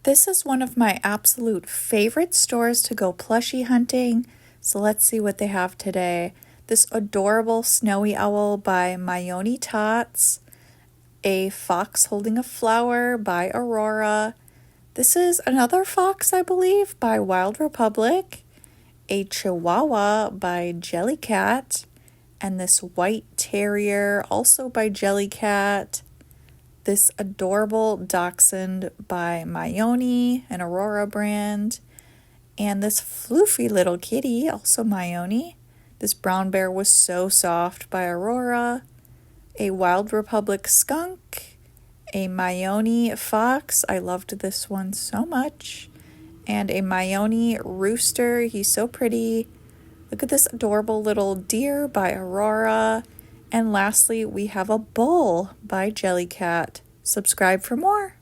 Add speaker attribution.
Speaker 1: This is one of my absolute favorite stores to go plushie hunting, so let's see what they have today. This adorable snowy owl by Miyoni Tots, a fox holding a flower by Aurora. This is another fox, I believe, by Wild Republic, a chihuahua by Jellycat, and this white terrier also by Jellycat. This adorable dachshund by Miyoni, an Aurora brand, and this floofy little kitty, also Miyoni. This brown bear was so soft by Aurora, a Wild Republic skunk, a Miyoni fox, I loved this one so much, and a Miyoni rooster, he's so pretty. Look at this adorable little deer by Aurora. And lastly, we have a bull by Jellycat. Subscribe for more.